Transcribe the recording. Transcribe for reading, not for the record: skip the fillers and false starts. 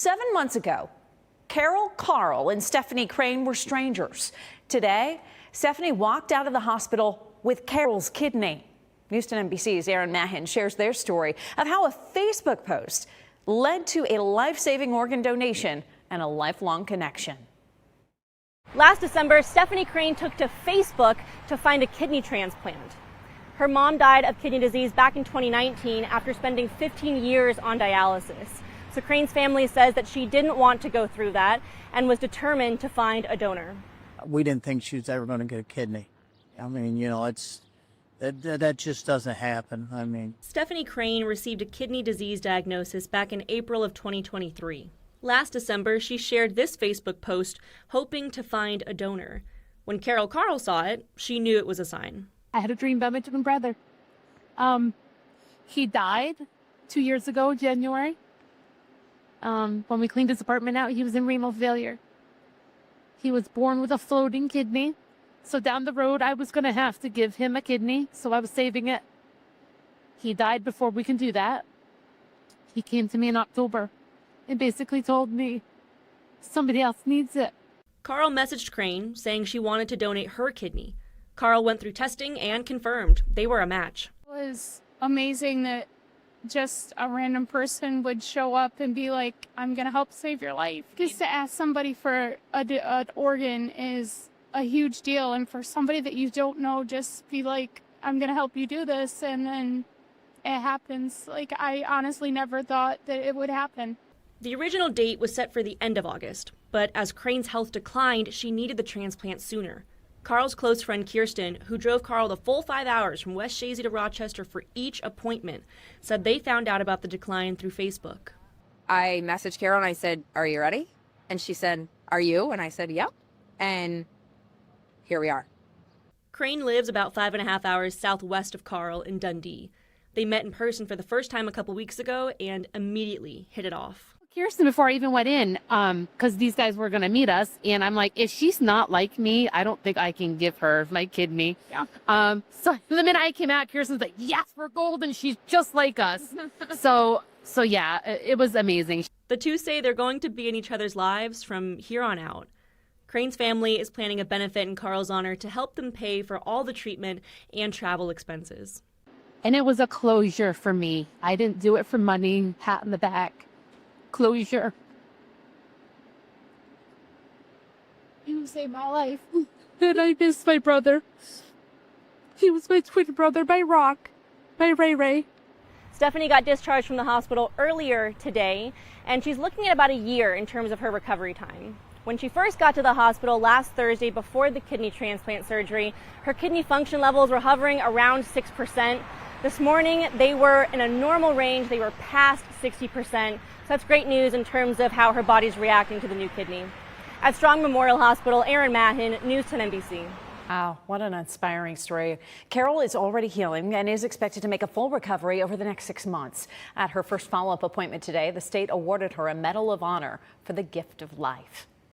7 months ago, Carl and Stephanie Crane were strangers. Today, Stephanie walked out of the hospital with Carol's kidney. News 10 NBC's Aaron Mahin shares their story of how a Facebook post led to a life-saving organ donation and a lifelong connection. Last December, Stephanie Crane took to Facebook to find a kidney transplant. Her mom died of kidney disease back in 2019 after spending 15 years on dialysis. So Crane's family says that she didn't want to go through that and was determined to find a donor. We didn't think she was ever going to get a kidney. I mean, you know, that just doesn't happen. I mean, Stephanie Crane received a kidney disease diagnosis back in April of 2023. Last December, she shared this Facebook post hoping to find a donor. When Carl saw it, she knew it was a sign. I had a dream about my twin brother. He died 2 years ago, January. When we cleaned his apartment out, he was in renal failure. He was born with a floating kidney. So down the road, I was going to have to give him a kidney. So I was saving it. He died before we can do that. He came to me in October and basically told me somebody else needs it. Carl messaged Crane saying she wanted to donate her kidney. Carl went through testing and confirmed they were a match. It was amazing that just a random person would show up and be like, I'm going to help save your life. Just to ask somebody for an organ is a huge deal. And for somebody that you don't know, just be like, I'm going to help you do this. And then it happens. Like, I honestly never thought that it would happen. The original date was set for the end of August, but as Crane's health declined, she needed the transplant sooner. Carl's close friend Kirsten, who drove Carl the full 5 hours from West Shazy to Rochester for each appointment, said they found out about the decline through Facebook. I messaged Carol and I said, "Are you ready?" And she said, "Are you?" And I said, "Yep." And here we are. Crane lives about 5.5 hours southwest of Carl in Dundee. They met in person for the first time a couple weeks ago and immediately hit it off. Kirsten, before I even went in, because these guys were going to meet us, and I'm like, if she's not like me, I don't think I can give her my kidney. Yeah. So the minute I came out, Kirsten's like, yes, we're golden. She's just like us. So yeah, it was amazing. The two say they're going to be in each other's lives from here on out. Crane's family is planning a benefit in Carl's honor to help them pay for all the treatment and travel expenses. And it was a closure for me. I didn't do it for money, pat in the back. Closure. You saved my life. And I miss my brother. He was my twin brother by Ray. Stephanie got discharged from the hospital earlier today, and she's looking at about a year in terms of her recovery time. When she first got to the hospital last Thursday before the kidney transplant surgery, her kidney function levels were hovering around 6%. This morning, they were in a normal range. They were past 60%. So that's great news in terms of how her body's reacting to the new kidney. At Strong Memorial Hospital, Aaron Mahin, News 10 NBC. Wow, what an inspiring story. Carol is already healing and is expected to make a full recovery over the next 6 months. At her first follow-up appointment today, the state awarded her a Medal of Honor for the gift of life.